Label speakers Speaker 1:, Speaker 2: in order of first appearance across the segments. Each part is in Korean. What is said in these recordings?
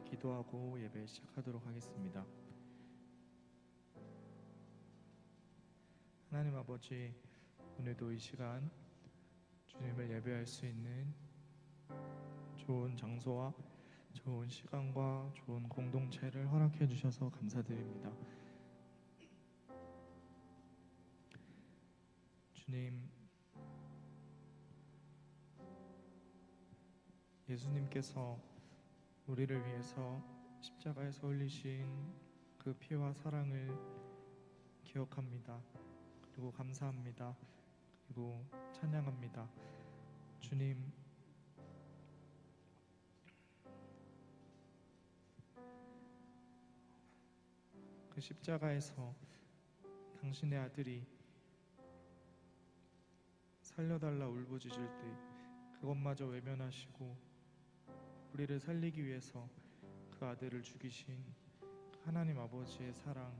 Speaker 1: 기도하고 예배 시작하도록 하겠습니다. 하나님 아버지, 오늘도 이 시간 주님을 예배할 수 있는 좋은 장소와 좋은 시간과 좋은 공동체를 허락해 주셔서 감사드립니다. 주님, 예수님께서 우리를 위해서 십자가에서 흘리신 그 피와 사랑을 기억합니다. 그리고 감사합니다. 그리고 찬양합니다. 주님, 그 십자가에서 당신의 아들이 살려달라 울부짖을 때 그것마저 외면하시고 우리를 살리기 위해서 그 아들을 죽이신 하나님 아버지의 사랑,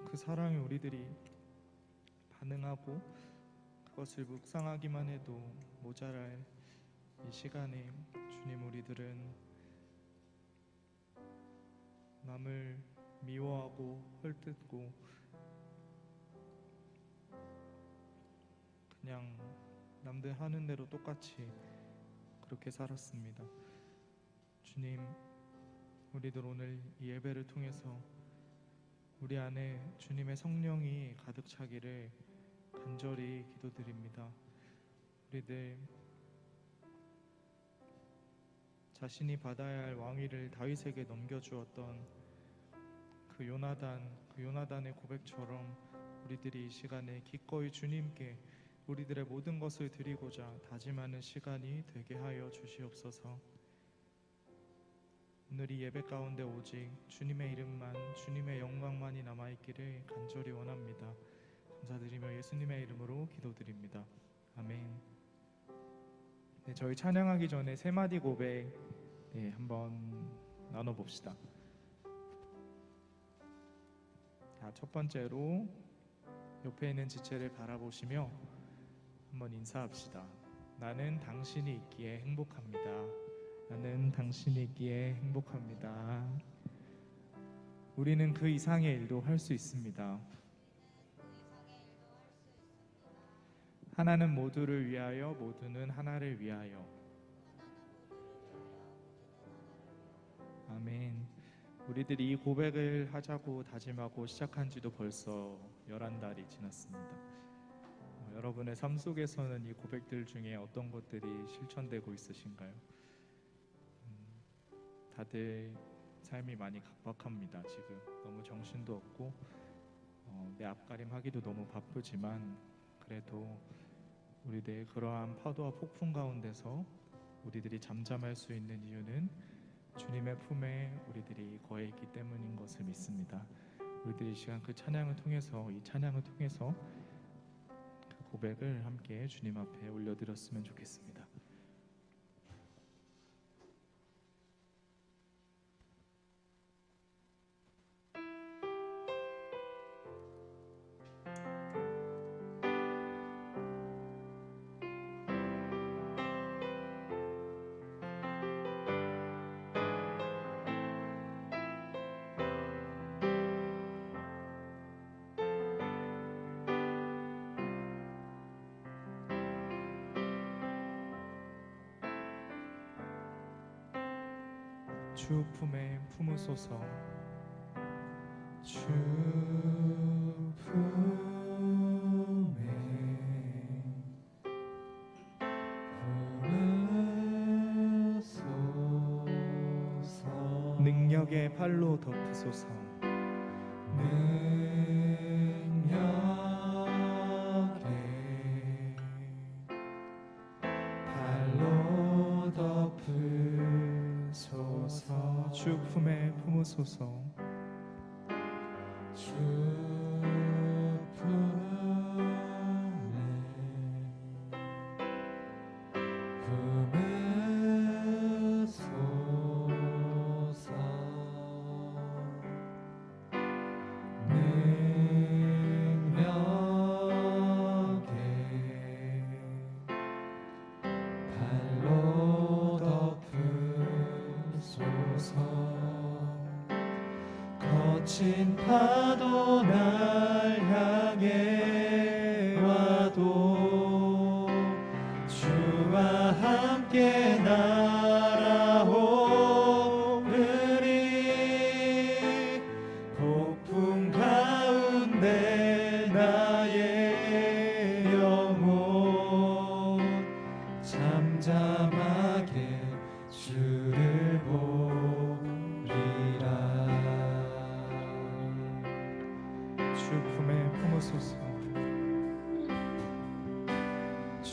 Speaker 1: 그 사랑에 우리들이 반응하고 그것을 묵상하기만 해도 모자랄 이 시간에 주님, 우리들은 남을 미워하고 헐뜯고 그냥 남들 하는 대로 똑같이 그렇게 살았습니다. 주님, 우리들 오늘 이 예배를 통해서 우리 안에 주님의 성령이 가득 차기를 간절히 기도드립니다. 우리들 자신이 받아야 할 왕위를 다윗에게 넘겨주었던 그 요나단의 고백처럼 우리들이 이 시간에 기꺼이 주님께 우리들의 모든 것을 드리고자 다짐하는 시간이 되게 하여 주시옵소서. 오늘 이 예배 가운데 오직 주님의 이름만, 주님의 영광만이 남아있기를 간절히 원합니다. 감사드리며 예수님의 이름으로 기도드립니다. 아멘. 네, 저희 찬양하기 전에 세 마디 고백 한번 나눠봅시다. 자, 첫 번째로 옆에 있는 지체를 바라보시며 한번 인사합시다. 나는 당신이 있기에 행복합니다. 나는 당신이 있기에 행복합니다. 우리는 그 이상의 일도 할 수 있습니다. 하나는 모두를 위하여, 모두는 하나를 위하여. 아멘. 우리들이 이 고백을 하자고 다짐하고 시작한 지도 벌써 11달이 지났습니다. 여러분의 삶 속에서는 이 고백들 중에 어떤 것들이 실천되고 있으신가요? 다들 삶이 많이 각박합니다. 지금 너무 정신도 없고 내 앞가림 하기도 너무 바쁘지만 그래도 우리들의 그러한 파도와 폭풍 가운데서 우리들이 잠잠할 수 있는 이유는 주님의 품에 우리들이 거해 있기 때문인 것을 믿습니다. 우리들이 이 시간 그 찬양을 통해서, 이 찬양을 통해서 그 고백을 함께 주님 앞에 올려드렸으면 좋겠습니다. 주 품에 품으소서. 주 품에 품으소서. 능력의 팔로 덮으소서. 능력의 팔로 덮으소서. 주 품에 품으소서. 주 품에 품으소서. 거친 파도 날 향해 와도 주와 함께 날아오르리. 폭풍 가운데 나의 영혼 잠잠하게 주를 보리라. 주 품에 품으소서. 주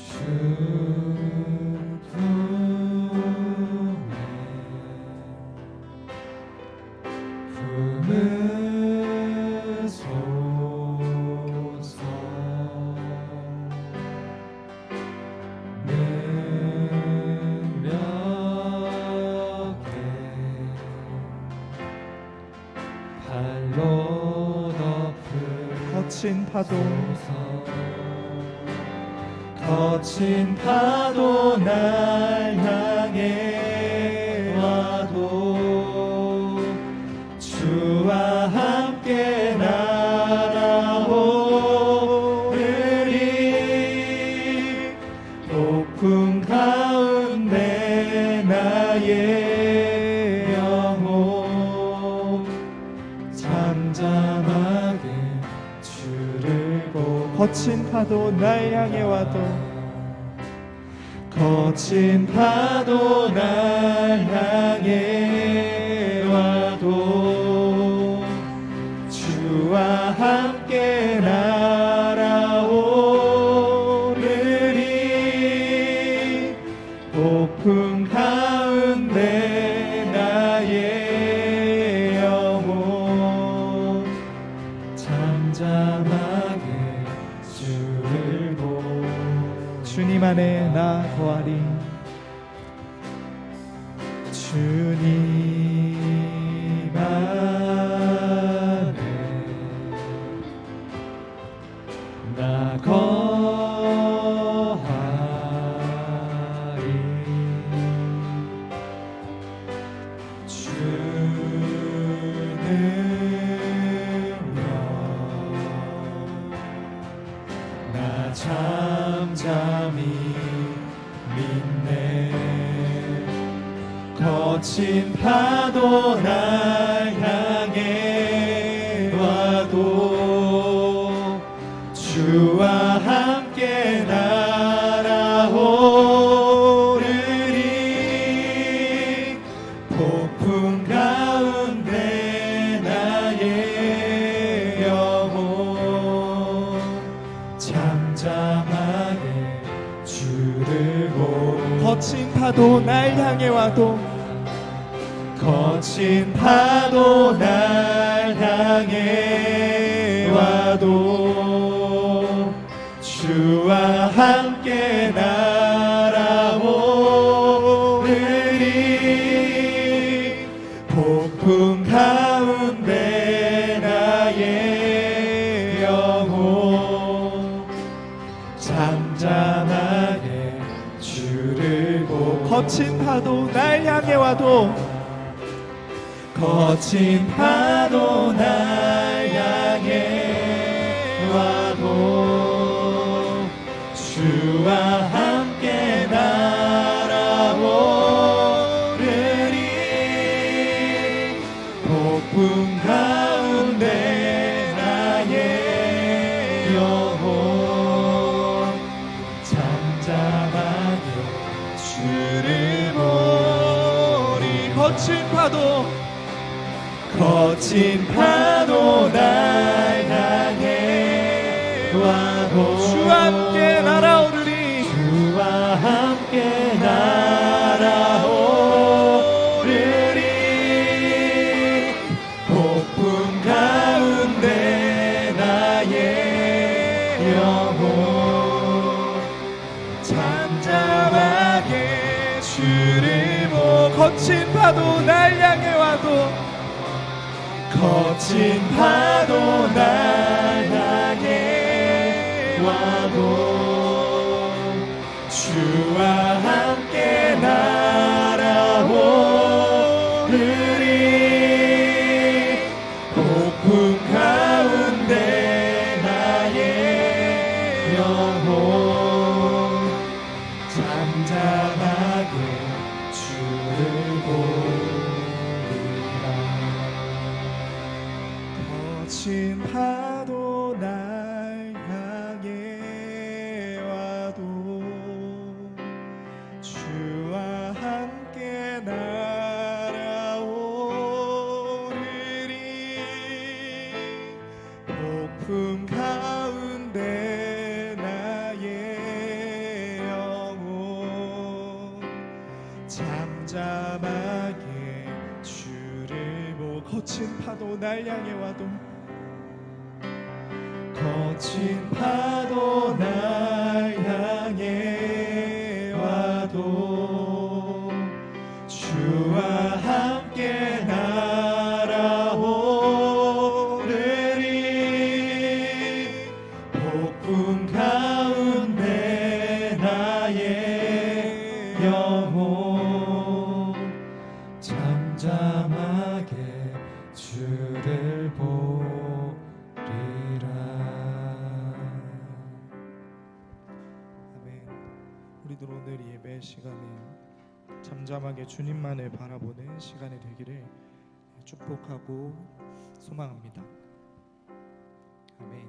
Speaker 1: 품에 품으소서. 능력에 발로 덮은 거친 파도 거친 파도 날 향해 와도 주와 함께 날아오르리. 폭풍 가운데 나의 영혼 잠잠하게 주를 보고. 거친 파도 날 향해 와도 거친 파도 날 향해 와도 주와 함께 날아오르리. 폭풍 가운데 나의 영혼 잠잠하게 주를 보고. 주님 안에 나 거하리. 주님 안에 나 거하리. 나 잠잠히 믿네. 거친 파도 날 향해 와도 주와 함께 날아오르리. 폭풍 가운데 나의 영혼 잠잠하게 주를 보고. 거친 파도 날 향해 와도 거친 파도 날 향해 와도 주와 함께 날아오르리. 폭풍 가운데 나의 영혼 잠잠하게 주를 보고. 거친 파도 날 향해 와도 거친 파도 날 향해 와도 주와 함께 날아오르리. 폭풍 가운데 나의 영혼 잠잠하게 주를 보리. 거친 파도 거친 파도 날 향해 와도 주와 함께 날아오르리. 주와 함께 날아오르리. 폭풍 가운데 나의 영혼 잠잠하게 주를 보고. 거친 파도 날 향해 와도 거친 파도 날 향해 와도 주와 함께 날아오르리. 주리 폭풍 가운데 나의 영혼 잠잠하게 주를 보리라. 거친 파도 날 향해 와도 주와 함께 날아오르리. 폭풍 가운데 나의 영혼 잠잠하게 주를 보고 거친 파도 날 향해 와도 거친 파도 날 향해 와도 주와 함께 날아오르리. 폭풍 가운데 나의 영혼 잠잠하게 주를 보리라. 아멘. 우리들 오늘 이 예배 시간에 잠잠하게 주님만을 바라보는 시간이 되기를 축복하고 소망합니다. 아멘.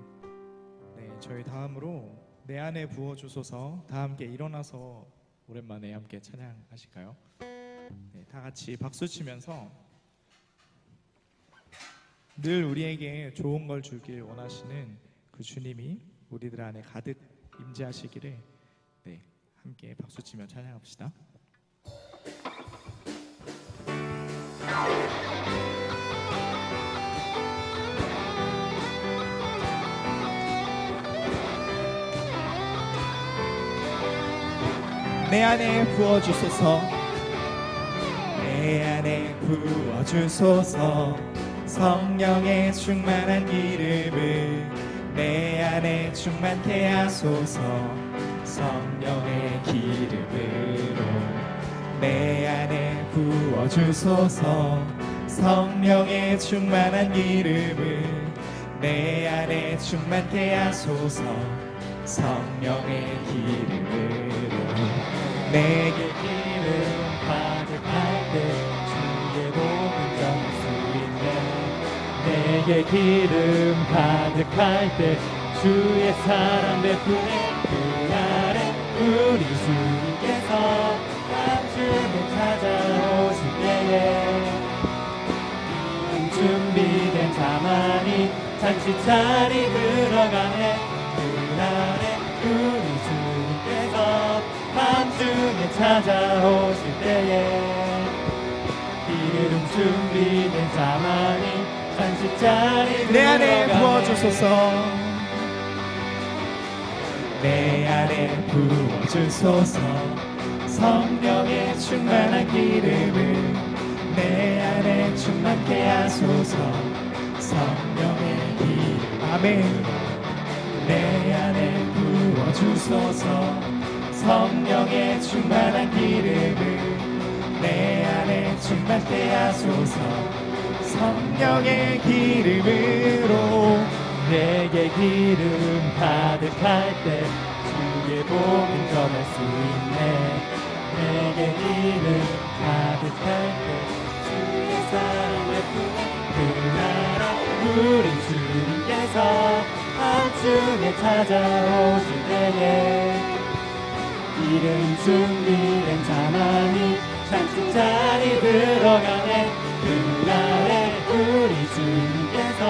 Speaker 1: 네, 저희 다음으로 내 안에 부어주소서 다 함께 일어나서 오랜만에 함께 찬양하실까요? 네, 다 같이 박수 치면서 늘 우리에게 좋은 걸 주길 원하시는 그 주님이 우리들 안에 가득 임재하시기를 네, 함께 박수 치며 찬양합시다. 내 안에 부어주소서 내 안에 부어주소서 성령의 충만한 기름을 내 안에 충만케 하소서. 성령의 기름으로 내 안에 부어주소서 성령의 충만한 기름을 내 안에 충만케 하소서. 성령의 기름으로 내게 기름 가득할 때 주의 복음 전할 수 있네. 내게 기름 가득할 때 주의 사랑 베푸네. 그날에 우리 주님께서 밤중에 찾아오실 때에 기름 준비된 자만이 잔치 자리 들어가네. 그날에 우리 주님께서 밤중에 찾아오실 때에 기름 준비된 자만이 잔치 자리 내 안에 부어주소서 내 안에 부어주소서. 성령의 충만한 기름을 내 안에 충만케 하소서. 성령의 기름 아멘 내 안에 부어주소서. 성령의 충만한 기름을 내 안에 충만케 하소서. 성령의 기름으로 내게 기름 가득할 때 주의 복음 전할 수 있네. 내게 기름 가득할 때 주의 사랑 베푸네. 그날에 우리 주님께서 밤중에 찾아오실 때에 기름 준비된 자만이 잔치 자리 들어가네. 그날에 우리 주님께서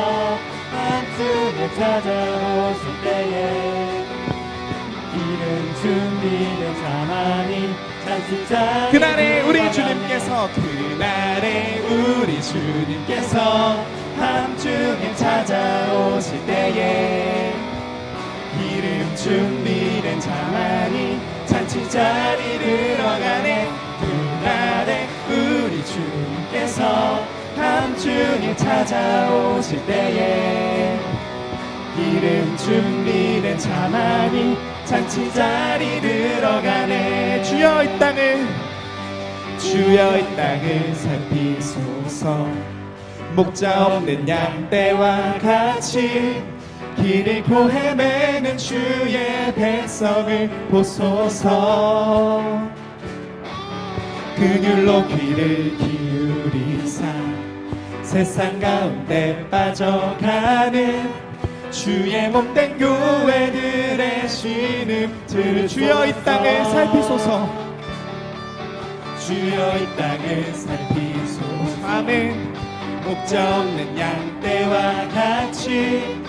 Speaker 1: 밤중에 찾아오실 때에 기름 준비된 자만이 잔치 자리 그날에 우리 주님께서 그날에 우리 주님께서 밤중에 찾아오실 때에 기름 준비된 자만이 잔치 자리 들어가네. 그날에 우리 주님께서 밤중에 찾아오실 때에 기름 준비된 자만이 잔치 자리 들어가네. 주여 이 땅을
Speaker 2: 주여 이 땅을 살피소서. 목자 없는 양떼와 같이 길 잃고 헤매는 주의 백성을 보소서. 그늘로 귀를 기울이사 세상 가운데 빠져가는 주의 몸된 교회들의 신음들을 주여 이 땅을 살피소서. 주여 이 땅을 살피소서. 아멘. 목자 없는 양떼와 같이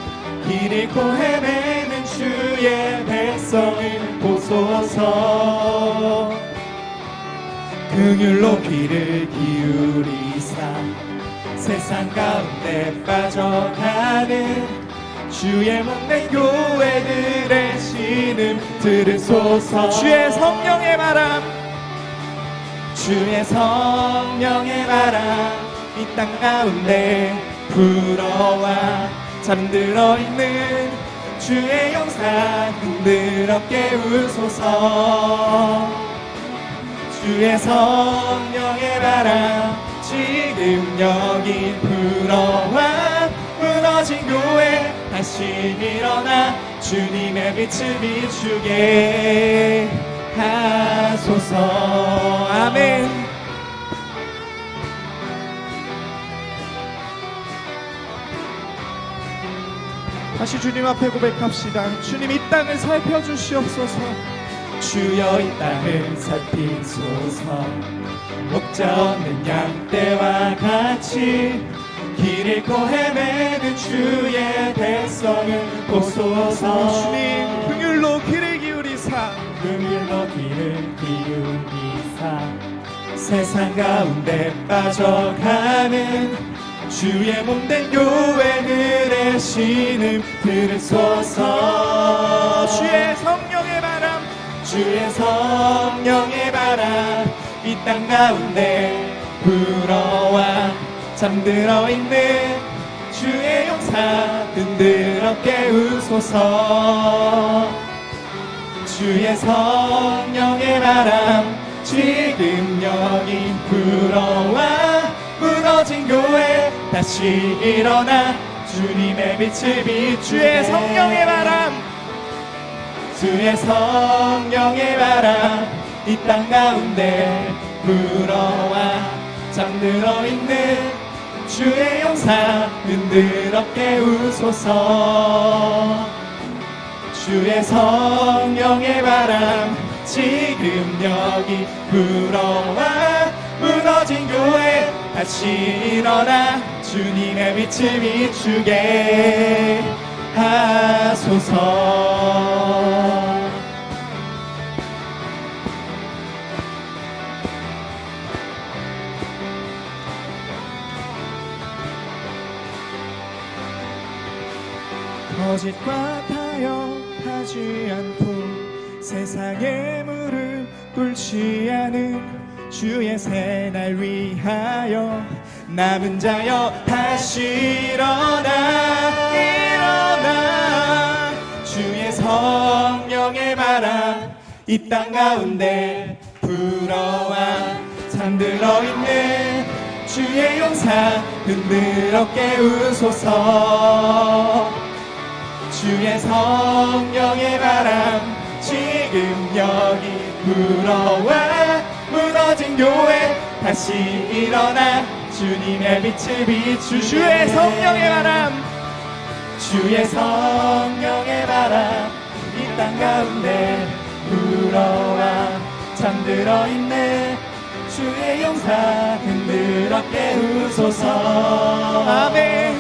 Speaker 2: 길 잃고 헤매는 주의 백성을 보소서. 긍휼로 귀를 기울이사 세상 가운데 빠져가는 주의 몸된 교회들의 신음 들으소서. 주의 성령의 바람, 주의 성령의 바람 이 땅 가운데 불어와 잠들어 있는 주의 영상 흔들어 깨우소서. 주의 성령의 바람 지금 여기 불어와 무너진 교회 다시 일어나 주님의 빛을 비추게 하소서. 아멘. 다시 주님 앞에 고백합시다. 주님 이 땅을 살펴주시옵소서. 주여 이 땅을 살피소서. 목자 없는 양떼와 같이 길 잃고 헤매는 주의 백성을 보소서. 주님 긍휼로 귀를 기울이사 긍휼로 귀를 기울이사 세상 가운데 빠져가는 주의 몸된 교회들의 신음 들으소서. 주의 성령의 바람, 주의 성령의 바람 이 땅 가운데 불어와 잠들어 있는 주의 용사 흔들어 깨우소서. 주의 성령의 바람 지금 여기 불어와 무너진 교회 다시 일어나 주님의 빛을 비추게. 주의 성령의 바람, 주의 성령의 바람 이 땅 가운데 불어와 잠들어 있는 주의 용사 흔들어 깨우소서. 주의 성령의 바람 지금 여기 불어와 무너진 교회 다시 일어나 주님의 빛을 비추게 하소서. 거짓과 타협하지 않고 세상의 무릎 꿇지 않은 주의 새날 위하여 남은 자여 다시 일어나 주의 성령의 바람 이 땅 가운데 불어와 잠들어 있는 주의 용사 흔들어 깨우소서. 주의 성령의 바람 지금 여기 불어와 무너진 교회 다시 일어나 주님의 빛을 비추. 주의 성령의 바람, 주의 성령의 바람 이 땅 가운데 불어와 잠들어 있는 주의 용사 흔들어 깨우소서. 아멘.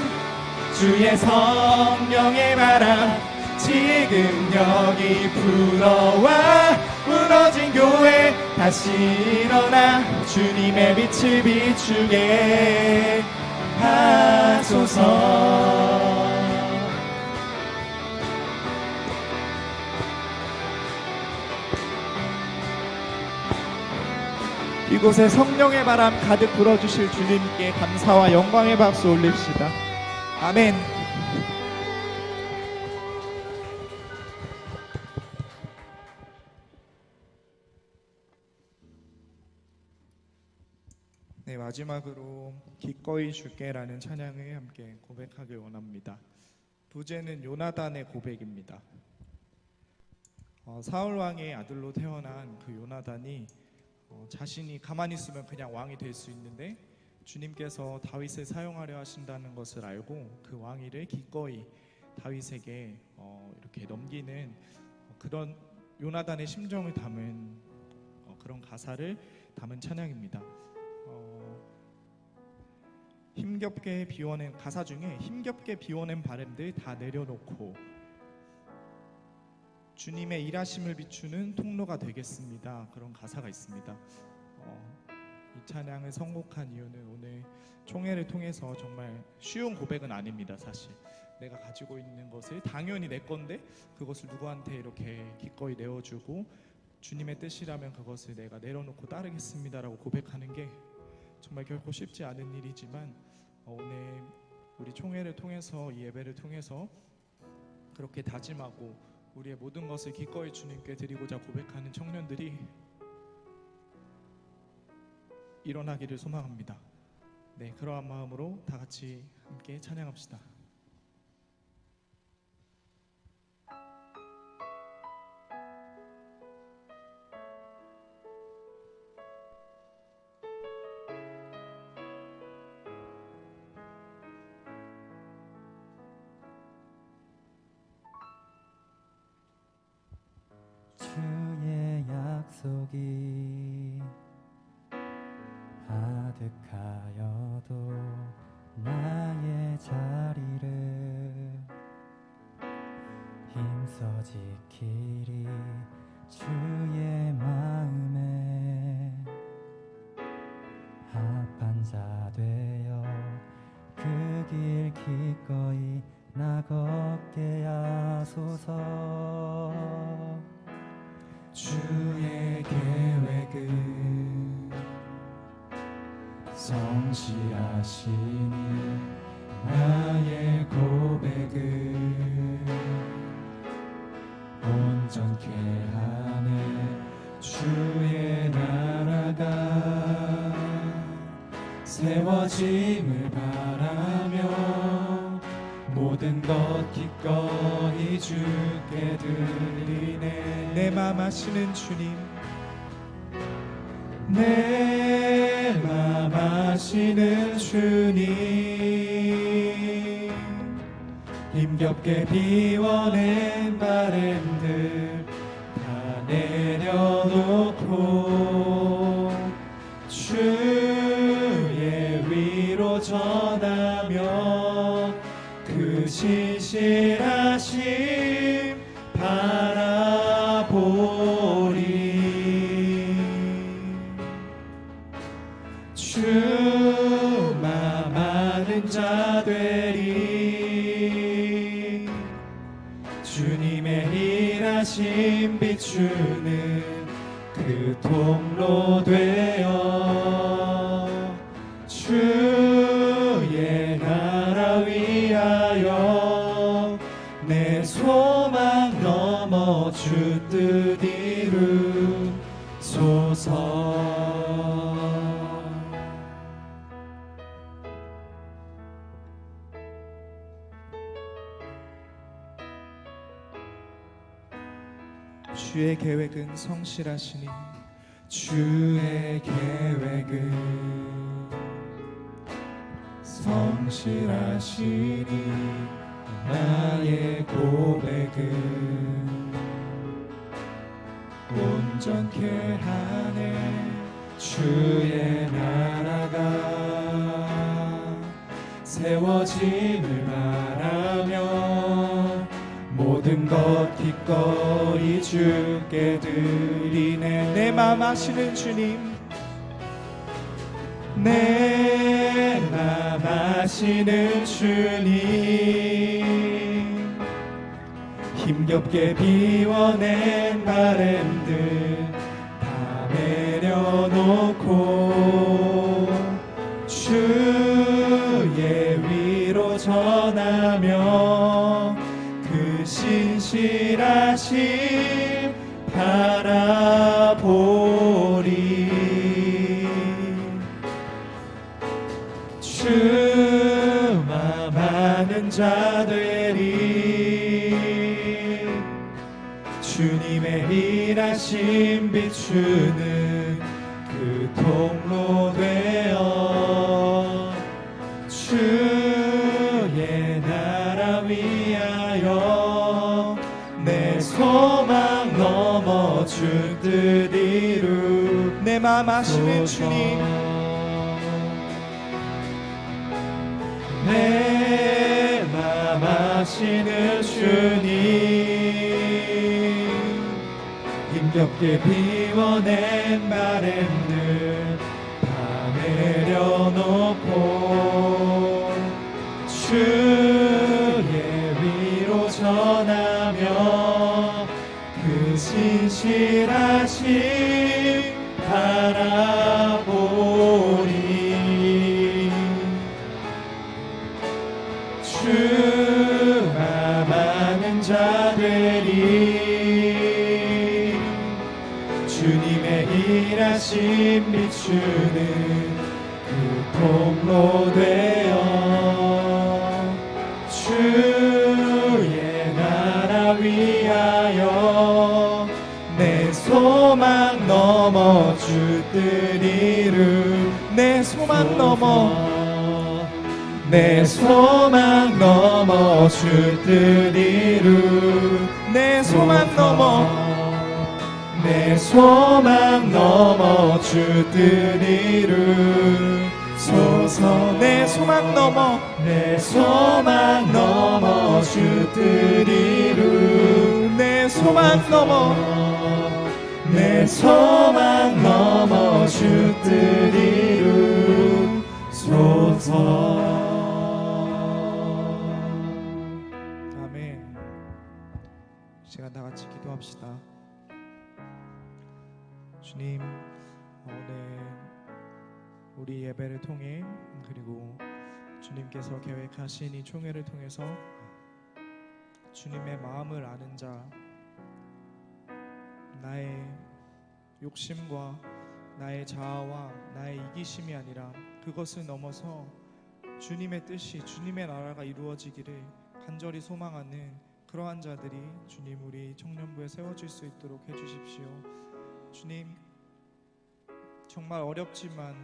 Speaker 2: 주의 성령의 바람 지금 여기 불어와 무너진 교회 다시 일어나 주님의 빛을 비추게 하소서. 이곳에 성령의 바람 가득 불어주실 주님께 감사와 영광의 박수 올립시다. 아멘. 마지막으로 기꺼이 줄게라는 찬양을 함께 고백하길 원합니다. 부제는 요나단의 고백입니다. 사울 왕의 아들로 태어난 그 요나단이 자신이 가만히 있으면 그냥 왕이 될 수 있는데 주님께서 다윗을 사용하려 하신다는 것을 알고 그 왕위를 기꺼이 다윗에게 이렇게 넘기는 그런 요나단의 심정을 담은 그런 가사를 담은 찬양입니다. 힘겹게 비워낸 가사 중에 힘겹게 비워낸 바람들 다 내려놓고 주님의 일하심을 비추는 통로가 되겠습니다. 그런 가사가 있습니다. 이 찬양을 선곡한 이유는 오늘 총회를 통해서 정말 쉬운 고백은 아닙니다. 사실 내가 가지고 있는 것을 당연히 내 건데 그것을 누구한테 이렇게 기꺼이 내어주고 주님의 뜻이라면 그것을 내가 내려놓고 따르겠습니다라고 고백하는 게 정말 결코 쉽지 않은 일이지만 오늘 우리 총회를 통해서 이 예배를 통해서 그렇게 다짐하고 우리의 모든 것을 기꺼이 주님께 드리고자 고백하는 청년들이 일어나기를 소망합니다. 네, 그러한 마음으로 다 같이 함께 찬양합시다.
Speaker 3: 주의 약속이 가득하여도 나의 자리를 힘써 지키리 주의 마음에 합한 자 되어 그 길 기꺼이 나 걷게 하소서.
Speaker 2: 주의 계획은 성실하시니 나의 고백을 온전케 하네. 주의 나라가 세워짐을 바라며 모든 것 기꺼이 주께 드리네. 내 맘 아시는 주님, 내 맘 아시는 주님, 힘겹게 비워낸 바람들 다 내려놓고 주의 위로 전하며 그 신실하심 바라보리. 주만 아는 자 되리. 주님의 일하심 비추는 그 통로 되어 주의 나라 위하여 내 소망 넘어 주 뜻 이루소서. 주의 계획은 성실하시니 주의 계획은 성실하시니 나의 고백은 온전케 하네. 주의 나라가 세워짐을 바라며 모든 것 기꺼이 주께 드리네. 내 맘 아시는 주님, 내 맘 아시는 주님, 힘겹게 비워낸 바람들 다 내려놓고 주의 위로 전하며 그 신실하심 바라보리. 많은 자들이 주님의 일하심 비추는 그 통로 되어 주의 나라 위하여 내 소망 넘어 주 뜻 이루 내 맘 아시는 주님 내 맘 아시는 주님 힘겹게 비워낸 바램들 다 내려놓고 주의 위로 전하며 그 신실하심 바라보니 주가 많은 자들이 주님의 일하심 비추는 그 통로 되어 주의 나라 위하여 내 소망 넘어 주 뜻 이루 내 소망 넘어 내 소망 넘어 주 뜻 이루 내 소망 넘어 내 소망 넘어 주 뜻 이루소서 내 소망 넘어 내 소망 넘어 주 뜻 이루 내 소망 넘어 내 소망 넘어 주 뜻 이루소서. 아멘. 시간 다 같이 기도합시다. 주님, 오늘 우리 예배를 통해 그리고 주님께서 계획하신 이 총회를 통해서 주님의 마음을 아는 자, 나의 욕심과 나의 자아와 나의 이기심이 아니라 그것을 넘어서 주님의 뜻이 주님의 나라가 이루어지기를 간절히 소망하는 그러한 자들이 주님 우리 청년부에 세워질 수 있도록 해주십시오. 주님, 정말 어렵지만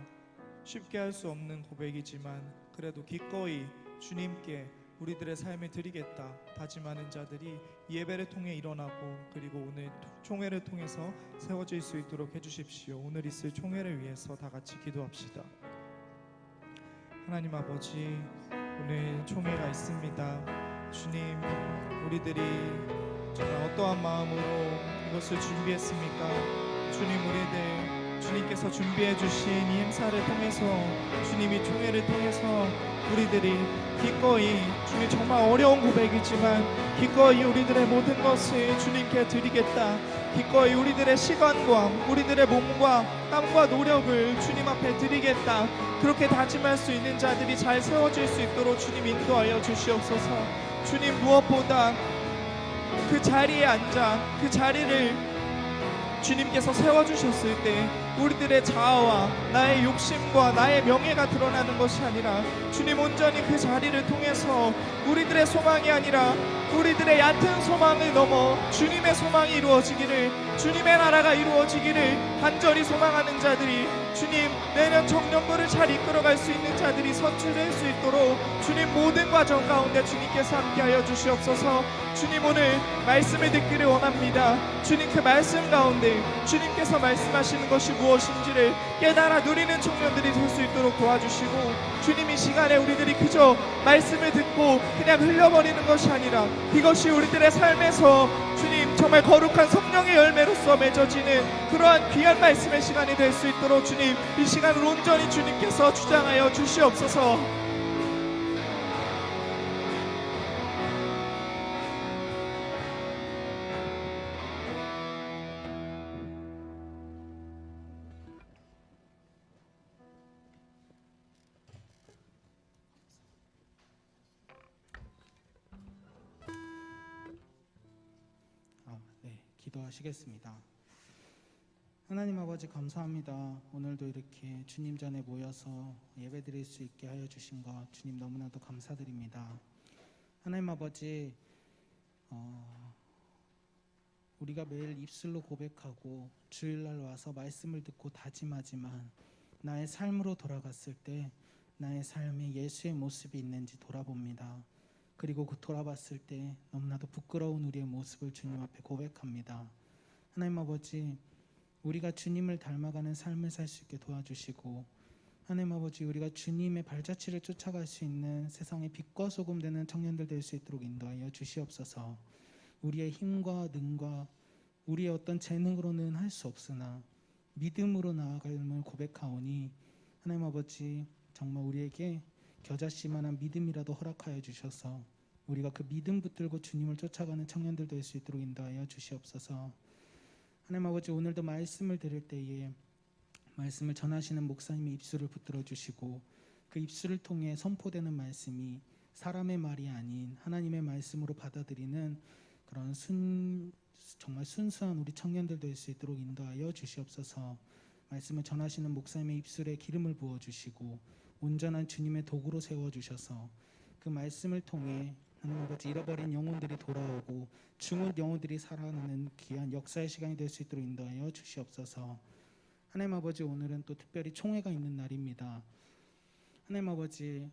Speaker 2: 쉽게 할 수 없는 고백이지만 그래도 기꺼이 주님께 우리들의 삶을 드리겠다 다짐하는 자들이 예배를 통해 일어나고 그리고 오늘 총회를 통해서 세워질 수 있도록 해주십시오. 오늘 있을 총회를 위해서 다 같이 기도합시다. 하나님 아버지, 오늘 총회가 있습니다. 주님, 우리들이 정말 어떠한 마음으로 이것을 준비했습니까? 주님, 우리들 주님께서 준비해 주신 이 행사를 통해서 주님이 총회를 통해서 우리들이 기꺼이 주님 정말 어려운 고백이지만 기꺼이 우리들의 모든 것을 주님께 드리겠다. 기꺼이 우리들의 시간과 우리들의 몸과 땀과 노력을 주님 앞에 드리겠다. 그렇게 다짐할 수 있는 자들이 잘 세워질 수 있도록 주님 인도하여 주시옵소서. 주님, 무엇보다 그 자리에 앉아 그 자리를 주님께서 세워주셨을 때 우리들의 자아와 나의 욕심과 나의 명예가 드러나는 것이 아니라 주님 온전히 그 자리를 통해서 우리들의 소망이 아니라 우리들의 얕은 소망을 넘어 주님의 소망이 이루어지기를, 주님의 나라가 이루어지기를 간절히 소망하는 자들이 주님 내년 청년부를 잘 이끌어갈 수 있는 자들이 선출될 수 있도록 주님 모든 과정 가운데 주님께서 함께하여 주시옵소서. 주님, 오늘 말씀을 듣기를 원합니다. 주님, 그 말씀 가운데 주님께서 말씀하시는 것이 무엇인지를 깨달아 누리는 청년들이 될 수 있도록 도와주시고 주님, 이 시간에 우리들이 그저 말씀을 듣고 그냥 흘려버리는 것이 아니라 이것이 우리들의 삶에서 주님 정말 거룩한 성령의 열매로서 맺어지는 그러한 귀한 말씀의 시간이 될 수 있도록 주님 이 시간을 온전히 주님께서 주장하여 주시옵소서.
Speaker 4: 기도하시겠습니다. 하나님 아버지, 감사합니다. 오늘도 이렇게 주님 전에 모여서 예배드릴 수 있게 하여 주신 것 주님 너무나도 감사드립니다. 하나님 아버지, 우리가 매일 입술로 고백하고 주일날 와서 말씀을 듣고 다짐하지만 나의 삶으로 돌아갔을 때 나의 삶에 예수의 모습이 있는지 돌아봅니다. 그리고 그 돌아봤을 때 너무나도 부끄러운 우리의 모습을 주님 앞에 고백합니다. 하나님 아버지, 우리가 주님을 닮아가는 삶을 살 수 있게 도와주시고, 하나님 아버지, 우리가 주님의 발자취를 쫓아갈 수 있는 세상의 빛과 소금 되는 청년들 될 수 있도록 인도하여 주시옵소서. 우리의 힘과 능과 우리의 어떤 재능으로는 할 수 없으나 믿음으로 나아감을 고백하오니 하나님 아버지, 정말 우리에게 겨자씨만한 믿음이라도 허락하여 주셔서 우리가 그 믿음 붙들고 주님을 쫓아가는 청년들 될 수 있도록 인도하여 주시옵소서. 하나님 아버지, 오늘도 말씀을 들을 때에 말씀을 전하시는 목사님의 입술을 붙들어 주시고 그 입술을 통해 선포되는 말씀이 사람의 말이 아닌 하나님의 말씀으로 받아들이는 그런 정말 순수한 우리 청년들 될 수 있도록 인도하여 주시옵소서. 말씀을 전하시는 목사님의 입술에 기름을 부어 주시고 온전한 주님의 도구로 세워 주셔서 그 말씀을 통해 하나님 아버지, 잃어버린 영혼들이 돌아오고 죽은 영혼들이 살아나는 귀한 역사의 시간이 될 수 있도록 인도하여 주시옵소서. 하나님 아버지, 오늘은 또 특별히 총회가 있는 날입니다. 하나님 아버지,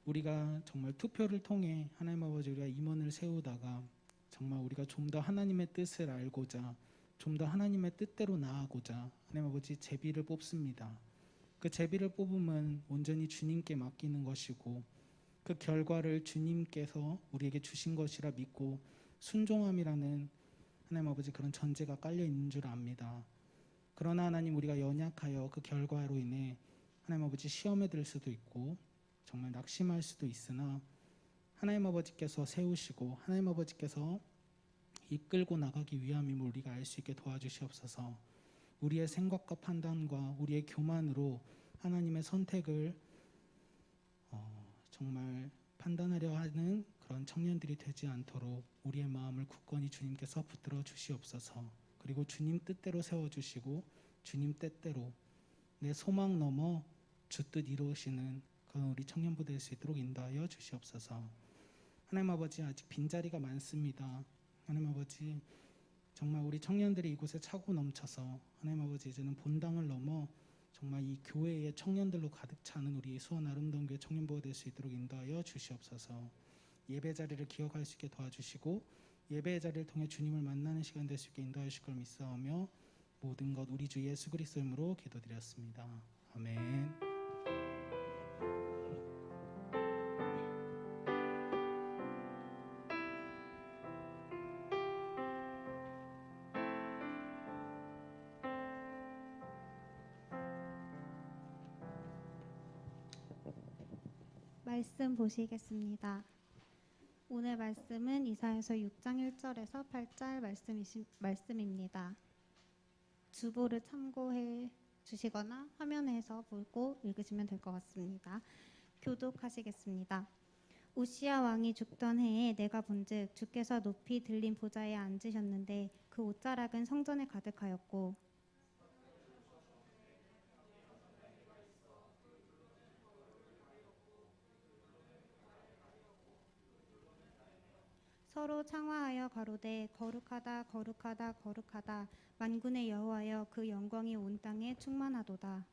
Speaker 4: 우리가 정말 투표를 통해 하나님 아버지, 우리가 임원을 세우다가 정말 우리가 좀 더 하나님의 뜻을 알고자, 좀 더 하나님의 뜻대로 나아가고자 하나님 아버지 제비를 뽑습니다. 그 제비를 뽑으면 온전히 주님께 맡기는 것이고 그 결과를 주님께서 우리에게 주신 것이라 믿고 순종함이라는 하나님 아버지 그런 전제가 깔려 있는 줄 압니다. 그러나 하나님, 우리가 연약하여 그 결과로 인해 하나님 아버지 시험에 들 수도 있고 정말 낙심할 수도 있으나 하나님 아버지께서 세우시고 하나님 아버지께서 이끌고 나가기 위함임을 우리가 알 수 있게 도와주시옵소서. 우리의 생각과 판단과 우리의 교만으로 하나님의 선택을 정말 판단하려 하는 그런 청년들이 되지 않도록 우리의 마음을 굳건히 주님께서 붙들어 주시옵소서. 그리고 주님 뜻대로 세워주시고 주님 뜻대로 내 소망 넘어 주 뜻 이루시는 그런 우리 청년부 될 수 있도록 인도하여 주시옵소서. 하나님 아버지, 아직 빈자리가 많습니다. 하나님 아버지, 정말 우리 청년들이 이곳에 차고 넘쳐서 하나님 아버지, 이제는 본당을 넘어 정말 이 교회의 청년들로 가득 차는 우리 수원 아름다운 교회 청년부가 될 수 있도록 인도하여 주시옵소서. 예배 자리를 기억할 수 있게 도와주시고 예배의 자리를 통해 주님을 만나는 시간 될 수 있게 인도하여 주실 걸 믿사오며 모든 것 우리 주 예수 그리스도 이름으로 기도드렸습니다. 아멘.
Speaker 5: 말씀 보시겠습니다. 오늘 말씀은 이사야서 6장 1절에서 8절 말씀입니다. 주보를 참고해 주시거나 화면에서 보고 읽으시면 될 것 같습니다. 교독하시겠습니다. 우시야 왕이 죽던 해에 내가 본즉 주께서 높이 들린 보좌에 앉으셨는데 그 옷자락은 성전에 가득하였고 서로 창화하여 가로되 거룩하다 거룩하다 거룩하다 만군의 여호와여 그 영광이 온 땅에 충만하도다.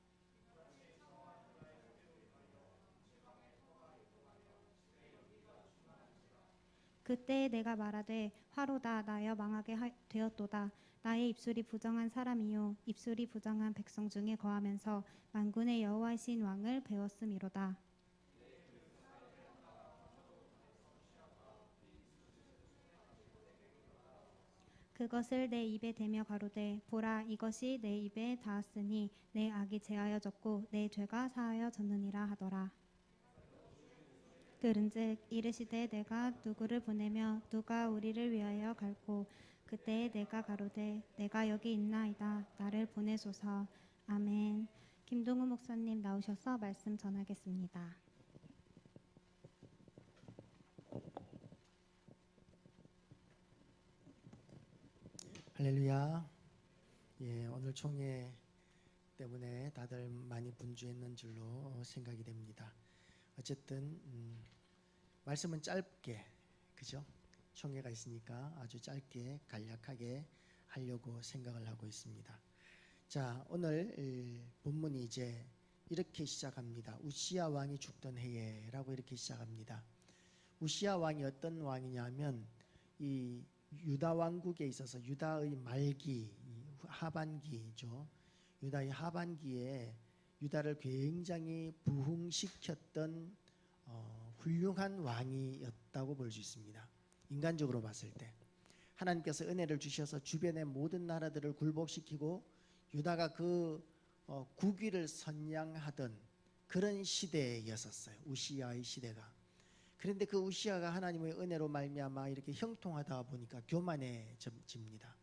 Speaker 5: 그때에 내가 말하되 화로다 나여 망하게 되었도다. 나의 입술이 부정한 사람이요 입술이 부정한 백성 중에 거하면서 만군의 여호와이신 왕을 배웠음이로다. 그것을 내 입에 대며 가로되 보라 이것이 내 입에 닿았으니 내 악이 제하여졌고 내 죄가 사하여졌느니라 하더라. 들은즉 이르시되 내가 누구를 보내며 누가 우리를 위하여 갈고 그때에 내가 가로되 내가 여기 있나이다 나를 보내소서. 아멘. 김동우 목사님 나오셔서 말씀 전하겠습니다.
Speaker 6: 할렐루야. 예, 오늘 총회 때문에 다들 많이 분주했는 줄로 생각이 됩니다. 어쨌든 말씀은 짧게, 그죠? 총회가 있으니까 아주 짧게 간략하게 하려고 생각을 하고 있습니다. 자, 오늘 본문이 이제 이렇게 시작합니다. 우시야 왕이 죽던 해에라고 이렇게 시작합니다. 우시야 왕이 어떤 왕이냐면 이 유다 왕국에 있어서 유다의 말기, 하반기죠. 유다의 하반기에 유다를 굉장히 부흥시켰던 훌륭한 왕이었다고 볼 수 있습니다. 인간적으로 봤을 때 하나님께서 은혜를 주셔서 주변의 모든 나라들을 굴복시키고 유다가 그 국위를 선양하던 그런 시대였었어요. 우시야의 시대가. 그런데 그 우시야가 하나님의 은혜로 말미암아 이렇게 형통하다 보니까 교만해집니다.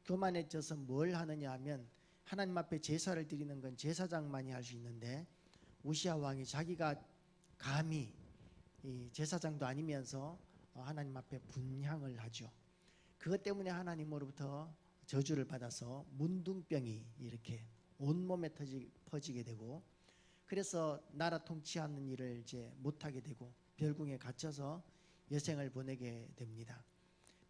Speaker 6: 교만해져서 뭘 하느냐 하면 하나님 앞에 제사를 드리는 건 제사장만이 할 수 있는데 우시야 왕이 자기가 감히 이 제사장도 아니면서 하나님 앞에 분향을 하죠. 그것 때문에 하나님으로부터 저주를 받아서 문둥병이 이렇게 온몸에 퍼지게 되고 그래서 나라 통치하는 일을 이제 못하게 되고 별궁에 갇혀서 여생을 보내게 됩니다.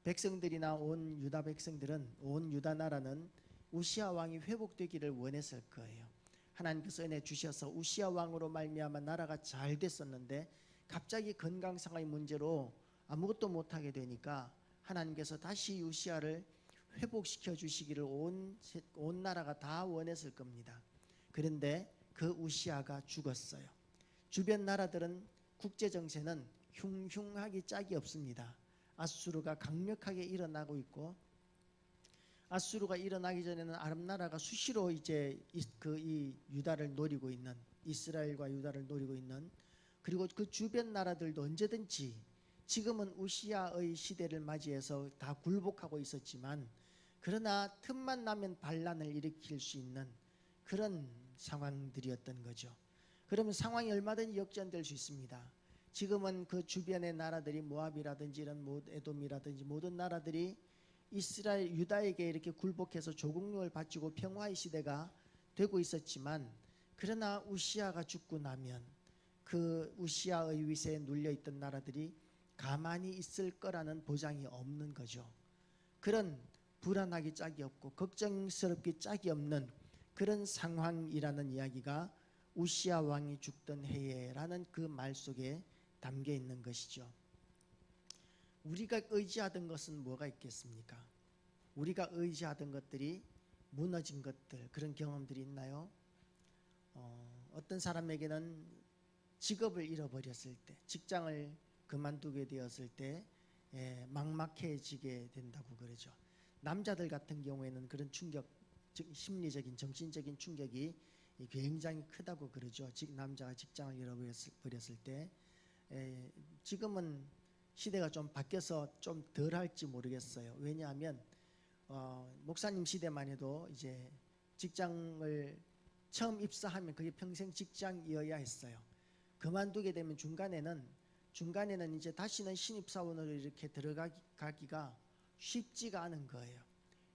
Speaker 6: 백성들이나 온 유다 백성들은 온 유다 나라는 우시야 왕이 회복되기를 원했을 거예요. 하나님께서 은혜 주셔서 우시야 왕으로 말미암아 나라가 잘 됐었는데 갑자기 건강상의 문제로 아무것도 못하게 되니까 하나님께서 다시 우시야를 회복시켜 주시기를 온 나라가 다 원했을 겁니다. 그런데 그 우시야가 죽었어요. 주변 나라들은 국제 정세는 흉흉하기 짝이 없습니다. 아수르가 강력하게 일어나고 있고 아수르가 일어나기 전에는 아람 나라가 수시로 이제 이 유다를 노리고 있는 이스라엘과 유다를 노리고 있는 그리고 그 주변 나라들도 언제든지 지금은 우시야의 시대를 맞이해서 다 굴복하고 있었지만 그러나 틈만 나면 반란을 일으킬 수 있는 그런 상황들이었던 거죠. 그러면 상황이 얼마든지 역전될 수 있습니다. 지금은 그 주변의 나라들이 모압이라든지 이런 에돔이라든지 모든 나라들이 이스라엘 유다에게 이렇게 굴복해서 조국력을 바치고 평화의 시대가 되고 있었지만 그러나 우시야가 죽고 나면 그 우시야의 위세에 눌려있던 나라들이 가만히 있을 거라는 보장이 없는 거죠. 그런 불안하기 짝이 없고 걱정스럽기 짝이 없는 그런 상황이라는 이야기가 우시야 왕이 죽던 해에라는 그 말 속에 담겨 있는 것이죠. 우리가 의지하던 것은 뭐가 있겠습니까? 우리가 의지하던 것들이 무너진 것들, 그런 경험들이 있나요? 어떤 사람에게는 직업을 잃어버렸을 때, 직장을 그만두게 되었을 때 막막해지게 된다고 그러죠. 남자들 같은 경우에는 그런 충격, 즉 심리적인 정신적인 충격이 굉장히 크다고 그러죠. 남자가 직장을 잃어버렸을 때 지금은 시대가 좀 바뀌어서 좀 덜 할지 모르겠어요. 왜냐하면 목사님 시대만 해도 이제 직장을 처음 입사하면 그게 평생 직장이어야 했어요. 그만두게 되면 중간에는 이제 다시는 신입사원으로 이렇게 들어가기가 쉽지가 않은 거예요.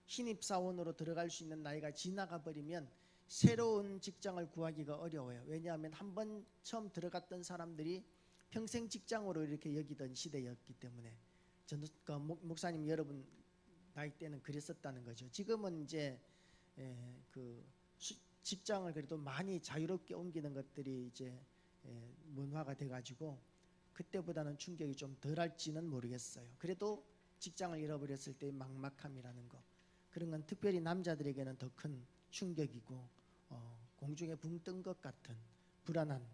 Speaker 6: 신입사원으로 들어갈 수 있는 나이가 지나가 버리면 새로운 직장을 구하기가 어려워요. 왜냐하면 한번 처음 들어갔던 사람들이 평생 직장으로 이렇게 여기던 시대였기 때문에 저는 목사님 여러분 나이 때는 그랬었다는 거죠. 지금은 이제 그 직장을 그래도 많이 자유롭게 옮기는 것들이 이제 문화가 돼가지고 그때보다는 충격이 좀 덜할지는 모르겠어요. 그래도 직장을 잃어버렸을 때의 막막함이라는 거, 그런 건 특별히 남자들에게는 더 큰 충격이고 공중에 붕 뜬 것 같은 불안한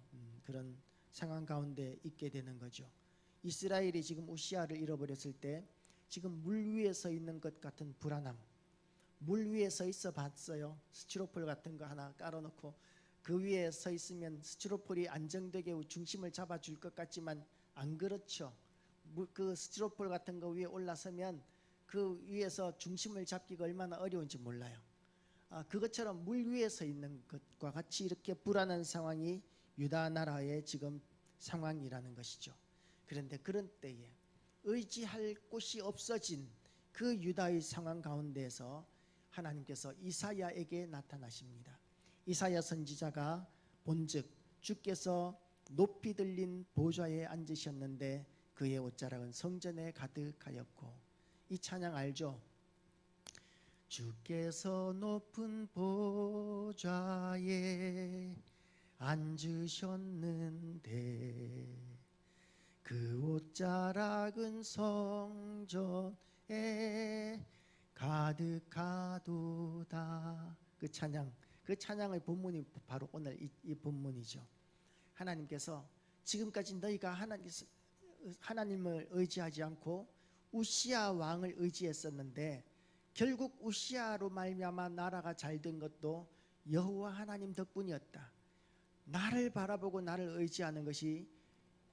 Speaker 6: 그런 상황 가운데 있게 되는 거죠. 이스라엘이 지금 우시야를 잃어버렸을 때 지금 물 위에 서 있는 것 같은 불안함, 물 위에 서 있어 봤어요? 스티로폴 같은 거 하나 깔아놓고 그 위에 서 있으면 스티로폴이 안정되게 중심을 잡아줄 것 같지만 안 그렇죠. 그 스티로폴 같은 거 위에 올라서면 그 위에서 중심을 잡기가 얼마나 어려운지 몰라요. 그것처럼 물 위에 서 있는 것과 같이 이렇게 불안한 상황이 유다 나라의 지금 상황이라는 것이죠. 그런데 그런 때에 의지할 곳이 없어진 그 유다의 상황 가운데에서 하나님께서 이사야에게 나타나십니다. 이사야 선지자가 본즉 주께서 높이 들린 보좌에 앉으셨는데 그의 옷자락은 성전에 가득하였고. 이 찬양 알죠? 주께서 높은 보좌에 앉으셨는데 그 옷자락은 성전에 가득하도다. 그 찬양의 본문이 바로 오늘 이 본문이죠. 하나님께서 지금까지 너희가 하나님을 의지하지 않고 우시야 왕을 의지했었는데 결국 우시야로 말미암아 나라가 잘 된 것도 여호와 하나님 덕분이었다. 나를 바라보고 나를 의지하는 것이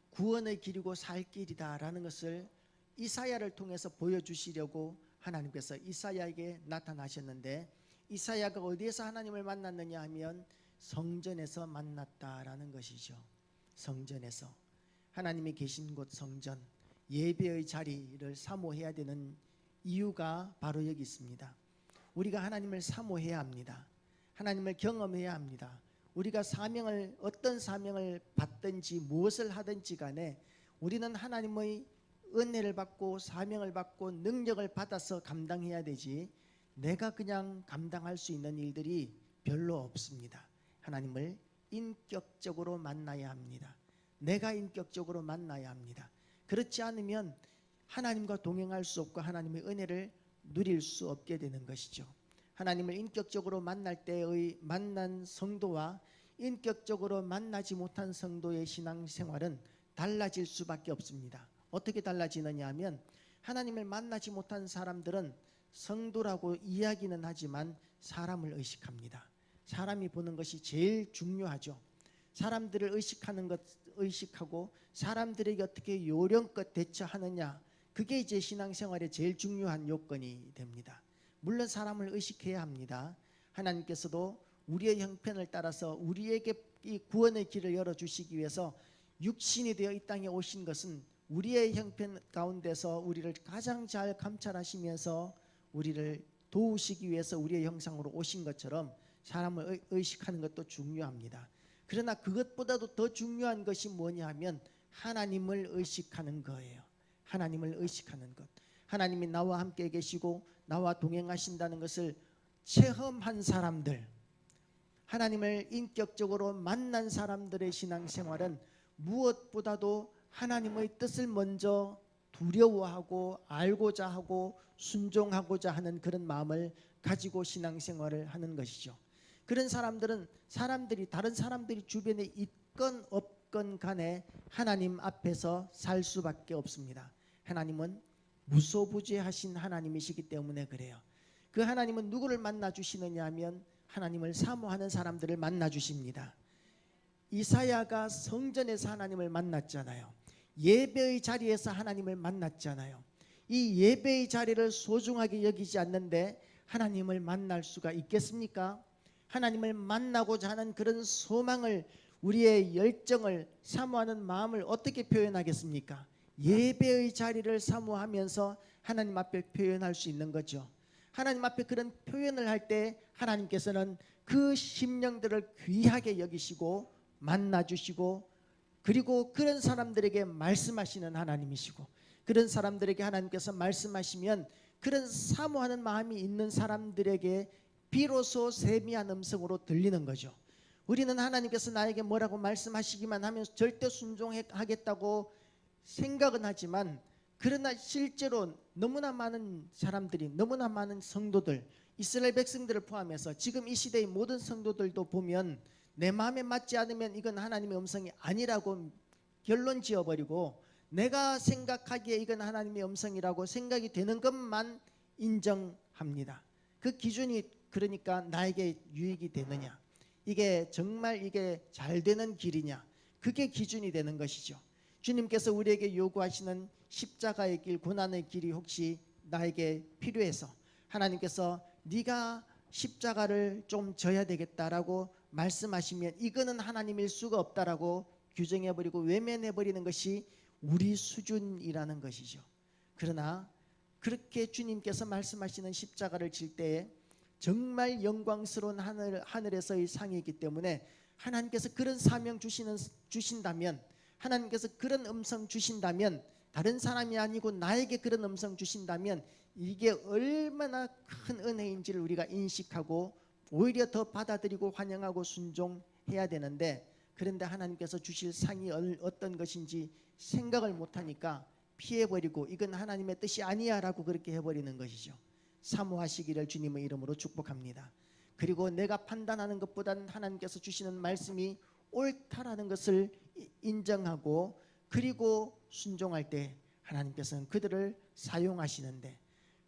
Speaker 6: 구원의 길이고 살 길이다라는 것을 이사야를 통해서 보여주시려고 하나님께서 이사야에게 나타나셨는데, 이사야가 어디에서 하나님을 만났느냐 하면 성전에서 만났다라는 것이죠. 성전에서. 하나님이 계신 곳 성전, 예배의 자리를 사모해야 되는 이유가 바로 여기 있습니다. 우리가 하나님을 사모해야 합니다. 하나님을 경험해야 합니다. 우리가 어떤 사명을 받든지 무엇을 하든지 간에 우리는 하나님의 은혜를 받고 사명을 받고 능력을 받아서 감당해야 되지, 내가 그냥 감당할 수 있는 일들이 별로 없습니다. 하나님을 인격적으로 만나야 합니다. 내가 인격적으로 만나야 합니다. 그렇지 않으면 하나님과 동행할 수 없고 하나님의 은혜를 누릴 수 없게 되는 것이죠. 하나님을 인격적으로 만날 때의 만난 성도와 인격적으로 만나지 못한 성도의 신앙생활은 달라질 수밖에 없습니다. 어떻게 달라지느냐 하면, 하나님을 만나지 못한 사람들은 성도라고 이야기는 하지만 사람을 의식합니다. 사람이 보는 것이 제일 중요하죠. 사람들을 의식하고 사람들에게 어떻게 요령껏 대처하느냐, 그게 이제 신앙생활의 제일 중요한 요건이 됩니다. 물론 사람을 의식해야 합니다. 하나님께서도 우리의 형편을 따라서 우리에게 이 구원의 길을 열어주시기 위해서 육신이 되어 이 땅에 오신 것은 우리의 형편 가운데서 우리를 가장 잘 감찰하시면서 우리를 도우시기 위해서 우리의 형상으로 오신 것처럼 사람을 의식하는 것도 중요합니다. 그러나 그것보다도 더 중요한 것이 뭐냐 하면 하나님을 의식하는 거예요. 하나님을 의식하는 것. 하나님이 나와 함께 계시고 나와 동행하신다는 것을 체험한 사람들, 하나님을 인격적으로 만난 사람들의 신앙생활은 무엇보다도 하나님의 뜻을 먼저 두려워하고 알고자 하고 순종하고자 하는 그런 마음을 가지고 신앙생활을 하는 것이죠. 그런 사람들은 다른 사람들이 주변에 있건 없건 간에 하나님 앞에서 살 수밖에 없습니다. 하나님은 무소부재하신 하나님이시기 때문에 그래요. 그 하나님은 누구를 만나 주시느냐 하면 하나님을 사모하는 사람들을 만나 주십니다. 이사야가 성전에서 하나님을 만났잖아요. 예배의 자리에서 하나님을 만났잖아요. 이 예배의 자리를 소중하게 여기지 않는데 하나님을 만날 수가 있겠습니까? 하나님을 만나고자 하는 그런 소망을, 우리의 열정을, 사모하는 마음을 어떻게 표현하겠습니까? 예배의 자리를 사모하면서 하나님 앞에 표현할 수 있는 거죠. 하나님 앞에 그런 표현을 할 때 하나님께서는 그 심령들을 귀하게 여기시고 만나주시고, 그리고 그런 사람들에게 말씀하시는 하나님이시고, 그런 사람들에게 하나님께서 말씀하시면 그런 사모하는 마음이 있는 사람들에게 비로소 세미한 음성으로 들리는 거죠. 우리는 하나님께서 나에게 뭐라고 말씀하시기만 하면 절대 순종하겠다고 생각은 하지만, 그러나 실제로 너무나 많은 사람들이, 너무나 많은 성도들, 이스라엘 백성들을 포함해서 지금 이 시대의 모든 성도들도 보면 내 마음에 맞지 않으면 이건 하나님의 음성이 아니라고 결론 지어버리고, 내가 생각하기에 이건 하나님의 음성이라고 생각이 되는 것만 인정합니다. 그 기준이 그러니까 나에게 유익이 되느냐, 이게 정말 이게 잘 되는 길이냐, 그게 기준이 되는 것이죠. 주님께서 우리에게 요구하시는 십자가의 길, 고난의 길이 혹시 나에게 필요해서 하나님께서 네가 십자가를 좀 져야 되겠다라고 말씀하시면 이거는 하나님일 수가 없다라고 규정해버리고 외면해버리는 것이 우리 수준이라는 것이죠. 그러나 그렇게 주님께서 말씀하시는 십자가를 질 때에 정말 영광스러운 하늘에서의 상이기 때문에 하나님께서 그런 사명 주신다면, 하나님께서 그런 음성 주신다면 다른 사람이 아니고 나에게 그런 음성 주신다면 이게 얼마나 큰 은혜인지를 우리가 인식하고 오히려 더 받아들이고 환영하고 순종해야 되는데, 그런데 하나님께서 주실 상이 어떤 것인지 생각을 못하니까 피해버리고 이건 하나님의 뜻이 아니야 라고 그렇게 해버리는 것이죠. 사모하시기를 주님의 이름으로 축복합니다. 그리고 내가 판단하는 것보다는 하나님께서 주시는 말씀이 옳다라는 것을 인정하고 그리고 순종할 때 하나님께서는 그들을 사용하시는데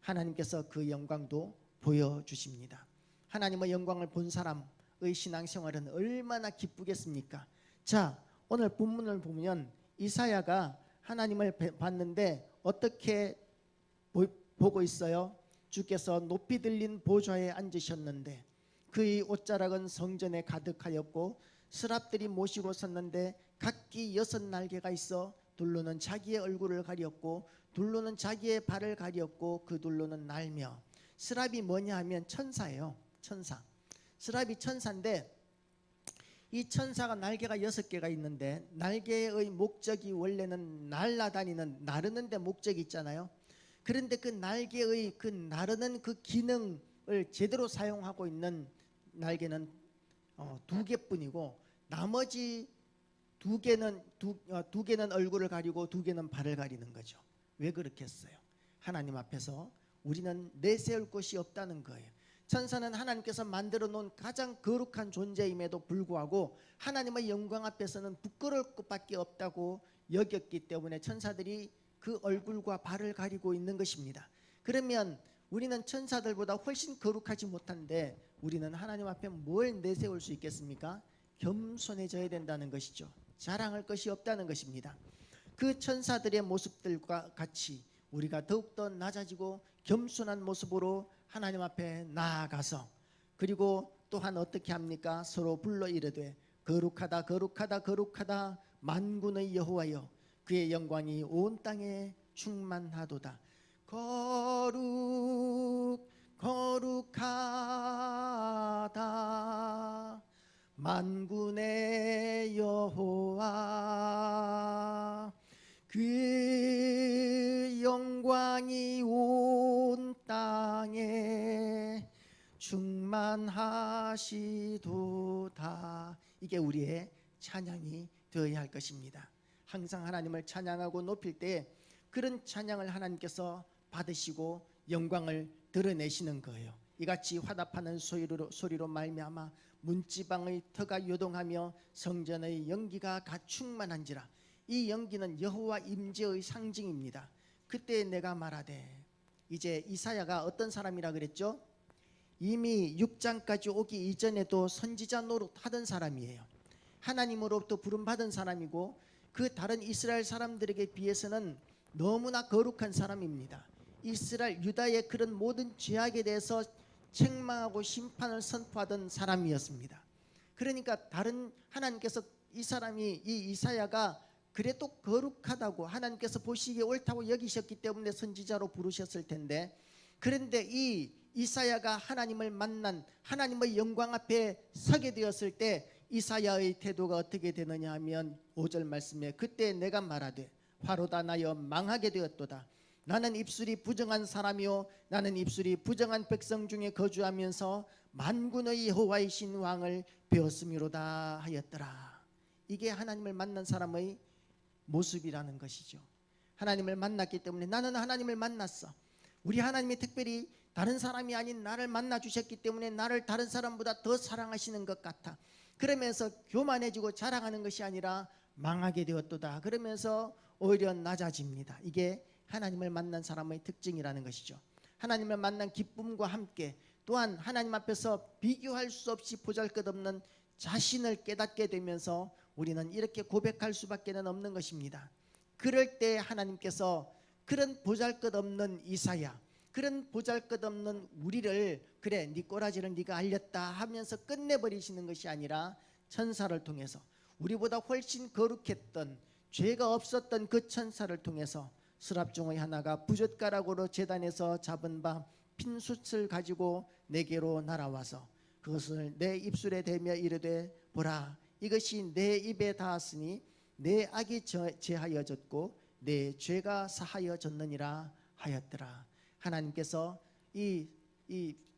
Speaker 6: 하나님께서 그 영광도 보여주십니다. 하나님의 영광을 본 사람의 신앙생활은 얼마나 기쁘겠습니까? 자, 오늘 본문을 보면 이사야가 하나님을 봤는데 어떻게 보고 있어요? 주께서 높이 들린 보좌에 앉으셨는데 그의 옷자락은 성전에 가득하였고 스랍들이 모시고 섰는데 각기 6날개가 있어 둘로는 자기의 얼굴을 가렸고 둘로는 자기의 발을 가렸고 그 둘로는 날며. 스랍이 뭐냐 하면 천사예요. 천사. 스랍이 천사인데 이 천사가 날개가 6개가 있는데 날개의 목적이 원래는 날아다니는 나르는 데 목적이 있잖아요. 그런데 그 날개의 그 나르는 그 기능을 제대로 사용하고 있는 날개는 2개뿐이고 나머지 2개는 얼굴을 가리고 2개는 발을 가리는 거죠. 왜 그렇게 했어요? 하나님 앞에서 우리는 내세울 곳이 없다는 거예요. 천사는 하나님께서 만들어 놓은 가장 거룩한 존재임에도 불구하고 하나님의 영광 앞에서는 부끄러울 것밖에 없다고 여겼기 때문에 천사들이 그 얼굴과 발을 가리고 있는 것입니다. 그러면 우리는 천사들보다 훨씬 거룩하지 못한데 우리는 하나님 앞에 뭘 내세울 수 있겠습니까? 겸손해져야 된다는 것이죠. 자랑할 것이 없다는 것입니다. 그 천사들의 모습들과 같이 우리가 더욱더 낮아지고 겸손한 모습으로 하나님 앞에 나아가서 그리고 또한 어떻게 합니까? 서로 불러 이르되 거룩하다 거룩하다 거룩하다 만군의 여호와여 그의 영광이 온 땅에 충만하도다. 거룩 거룩하다 만군의 여호와 그 영광이 온 땅에 충만하시도다. 이게 우리의 찬양이 되어야 할 것입니다. 항상 하나님을 찬양하고 높일 때 그런 찬양을 하나님께서 받으시고 영광을 드러내시는 거예요. 이같이 화답하는 소리로 말미암아 문지방의 터가 요동하며 성전의 연기가 가충만한지라. 이 연기는 여호와 임재의 상징입니다. 그때 내가 말하되, 이제 이사야가 어떤 사람이라 그랬죠? 이미 6장까지 오기 이전에도 선지자 노릇하던 사람이에요. 하나님으로부터 부름받은 사람이고 그 다른 이스라엘 사람들에게 비해서는 너무나 거룩한 사람입니다. 이스라엘 유다의 그런 모든 죄악에 대해서 책망하고 심판을 선포하던 사람이었습니다. 그러니까 다른 하나님께서 이 사람이 이 이사야가 그래도 거룩하다고 하나님께서 보시기에 옳다고 여기셨기 때문에 선지자로 부르셨을 텐데, 그런데 이 이사야가 하나님을 만난 하나님의 영광 앞에 서게 되었을 때 이사야의 태도가 어떻게 되느냐 하면 5절 말씀에 그때 내가 말하되 화로다 나여 망하게 되었도다. 나는 입술이 부정한 사람이요 나는 입술이 부정한 백성 중에 거주하면서 만군의 여호와이신 왕을 배웠음이로다 하였더라. 이게 하나님을 만난 사람의 모습이라는 것이죠. 하나님을 만났기 때문에 나는 하나님을 만났어. 우리 하나님이 특별히 다른 사람이 아닌 나를 만나 주셨기 때문에 나를 다른 사람보다 더 사랑하시는 것 같아. 그러면서 교만해지고 자랑하는 것이 아니라 망하게 되었도다. 그러면서 오히려 낮아집니다. 이게 하나님을 만난 사람의 특징이라는 것이죠. 하나님을 만난 기쁨과 함께 또한 하나님 앞에서 비교할 수 없이 보잘것없는 자신을 깨닫게 되면서 우리는 이렇게 고백할 수밖에 없는 것입니다. 그럴 때 하나님께서 그런 보잘것없는 이사야, 그런 보잘것없는 우리를 그래 네 꼬라지를 네가 알렸다 하면서 끝내버리시는 것이 아니라 천사를 통해서 우리보다 훨씬 거룩했던 죄가 없었던 그 천사를 통해서 스랍 중의 하나가 부젓가락으로 제단에서 잡은 바 핀숯을 가지고 내게로 날아와서 그것을 내 입술에 대며 이르되 보라 이것이 내 입에 닿았으니 내 악이 제하여졌고 내 죄가 사하여졌느니라 하였더라. 하나님께서 이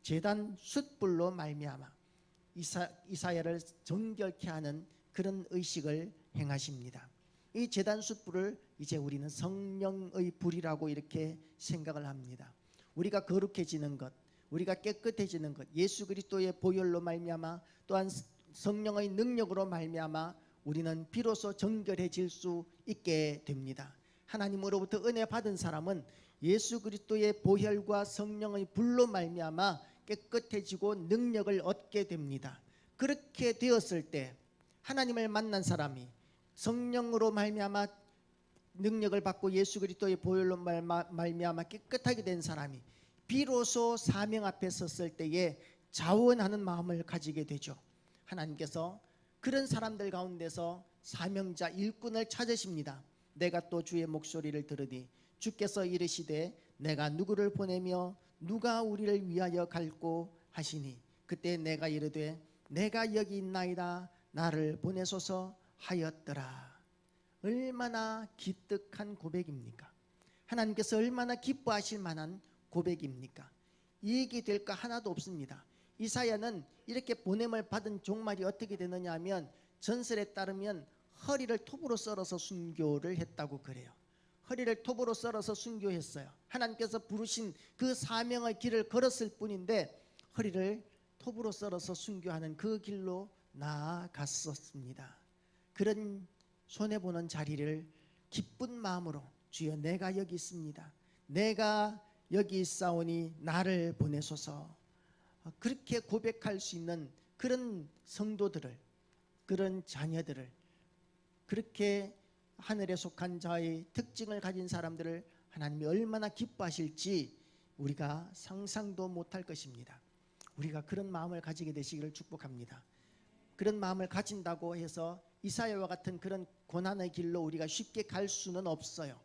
Speaker 6: 제단 숯불로 말미암아 이사야를 정결케 하는 그런 의식을 행하십니다. 이 제단 숯불을 이제 우리는 성령의 불이라고 이렇게 생각을 합니다. 우리가 거룩해지는 것, 우리가 깨끗해지는 것, 예수 그리스도의 보혈로 말미암아 또한 성령의 능력으로 말미암아 우리는 비로소 정결해질 수 있게 됩니다. 하나님으로부터 은혜 받은 사람은 예수 그리스도의 보혈과 성령의 불로 말미암아 깨끗해지고 능력을 얻게 됩니다. 그렇게 되었을 때 하나님을 만난 사람이 성령으로 말미암아 능력을 받고 예수 그리스도의 보혈로 말미암아 깨끗하게 된 사람이 비로소 사명 앞에 섰을 때에 자원하는 마음을 가지게 되죠. 하나님께서 그런 사람들 가운데서 사명자 일꾼을 찾으십니다. 내가 또 주의 목소리를 들으니 주께서 이르시되 내가 누구를 보내며 누가 우리를 위하여 갈고 하시니 그때 내가 이르되 내가 여기 있나이다 나를 보내소서 하였더라. 얼마나 기특한 고백입니까? 하나님께서 얼마나 기뻐하실 만한 고백입니까? 이익이 될 거 하나도 없습니다. 이사야는 이렇게 보냄을 받은 종말이 어떻게 되느냐 하면 전설에 따르면 허리를 톱으로 썰어서 순교를 했다고 그래요. 허리를 톱으로 썰어서 순교했어요. 하나님께서 부르신 그 사명의 길을 걸었을 뿐인데 허리를 톱으로 썰어서 순교하는 그 길로 나아갔었습니다. 그런 손해보는 자리를 기쁜 마음으로 주여 내가 여기 있습니다. 내가 여기 있사오니 나를 보내소서. 그렇게 고백할 수 있는 그런 성도들을, 그런 자녀들을, 그렇게 하늘에 속한 자의 특징을 가진 사람들을 하나님이 얼마나 기뻐하실지 우리가 상상도 못할 것입니다. 우리가 그런 마음을 가지게 되시기를 축복합니다. 그런 마음을 가진다고 해서 이사야와 같은 그런 고난의 길로 우리가 쉽게 갈 수는 없어요.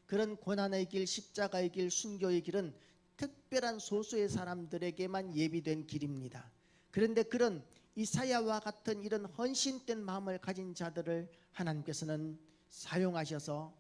Speaker 6: 그런 고난의 길, 십자가의 길, 순교의 길은 특별한 소수의 사람들에게만 예비된 길입니다. 그런데 그런 이사야와 같은 이런 헌신된 마음을 가진 자들을 하나님께서는 사용하셔서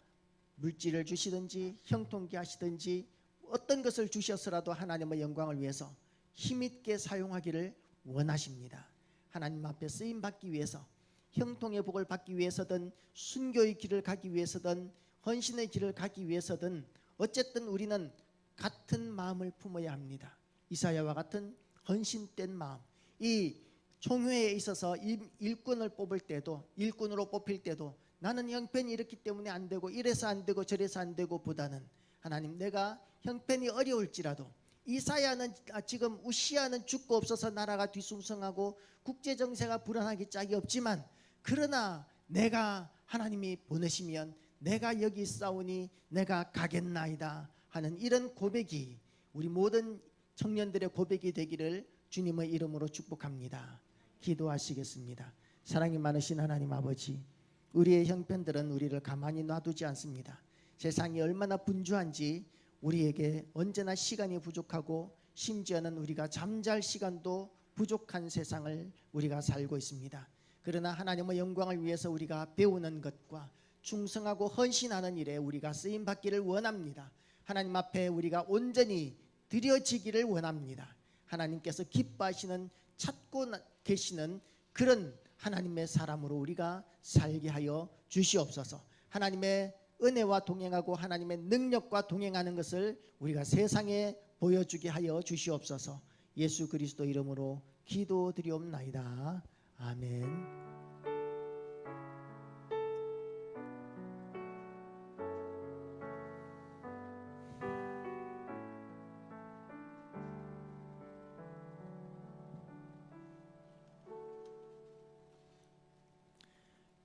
Speaker 6: 물질을 주시든지 형통케 하시든지 어떤 것을 주셔서라도 하나님의 영광을 위해서 힘있게 사용하기를 원하십니다. 하나님 앞에 쓰임받기 위해서, 형통의 복을 받기 위해서든 순교의 길을 가기 위해서든 헌신의 길을 가기 위해서든 어쨌든 우리는 같은 마음을 품어야 합니다. 이사야와 같은 헌신된 마음. 이 총회에 있어서 일꾼을 뽑을 때도, 일꾼으로 뽑힐 때도 나는 형편이 이렇기 때문에 안 되고 이래서 안 되고 저래서 안 되고 보다는 하나님 내가 형편이 어려울지라도 이사야는 지금 우시아는 죽고 없어서 나라가 뒤숭숭하고 국제정세가 불안하기 짝이 없지만 그러나 내가 하나님이 보내시면 내가 여기 있사오니 내가 가겠나이다 하는 이런 고백이 우리 모든 청년들의 고백이 되기를 주님의 이름으로 축복합니다. 기도하시겠습니다. 사랑이 많으신 하나님 아버지, 우리의 형편들은 우리를 가만히 놔두지 않습니다. 세상이 얼마나 분주한지 우리에게 언제나 시간이 부족하고 심지어는 우리가 잠잘 시간도 부족한 세상을 우리가 살고 있습니다. 그러나 하나님의 영광을 위해서 우리가 배우는 것과 충성하고 헌신하는 일에 우리가 쓰임받기를 원합니다. 하나님 앞에 우리가 온전히 드려지기를 원합니다. 하나님께서 기뻐하시는, 찾고 계시는 그런 하나님의 사람으로 우리가 살게 하여 주시옵소서. 하나님의 은혜와 동행하고 하나님의 능력과 동행하는 것을 우리가 세상에 보여주게 하여 주시옵소서. 예수 그리스도 이름으로 기도드리옵나이다. 아멘.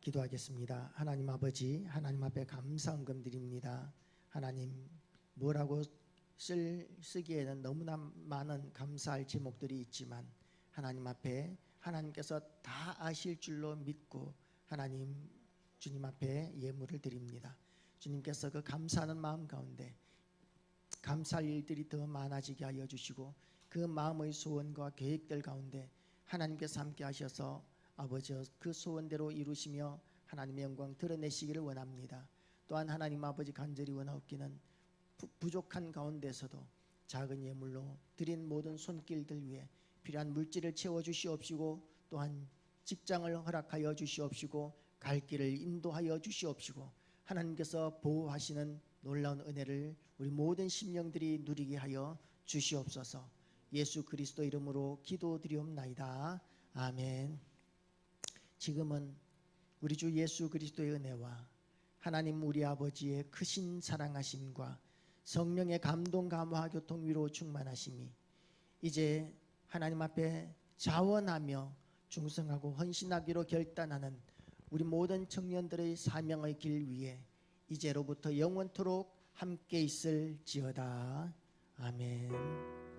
Speaker 6: 기도하겠습니다. 하나님 아버지, 하나님 앞에 감사헌금 드립니다. 하나님, 뭐라고 쓰기에는 너무나 많은 감사할 제목들이 있지만 하나님 앞에 하나님께서 다 아실 줄로 믿고 하나님 주님 앞에 예물을 드립니다. 주님께서 그 감사하는 마음 가운데 감사할 일들이 더 많아지게 하여 주시고 그 마음의 소원과 계획들 가운데 하나님께서 함께 하셔서 아버지 그 소원대로 이루시며 하나님의 영광 드러내시기를 원합니다. 또한 하나님 아버지 간절히 원하옵기는 부족한 가운데서도 작은 예물로 드린 모든 손길들 위해 필요한 물질을 채워 주시옵시고 또한 직장을 허락하여 주시옵시고 갈 길을 인도하여 주시옵시고 하나님께서 보호하시는 놀라운 은혜를 우리 모든 심령들이 누리게 하여 주시옵소서. 예수 그리스도 이름으로 기도드리옵나이다. 아멘. 지금은 우리 주 예수 그리스도의 은혜와 하나님 우리 아버지의 크신 사랑하심과 성령의 감동 감화 교통 위로 충만하심이 이제 하나님 앞에 자원하며 충성하고 헌신하기로 결단하는 우리 모든 청년들의 사명의 길 위에 이제로부터 영원토록 함께 있을지어다. 아멘.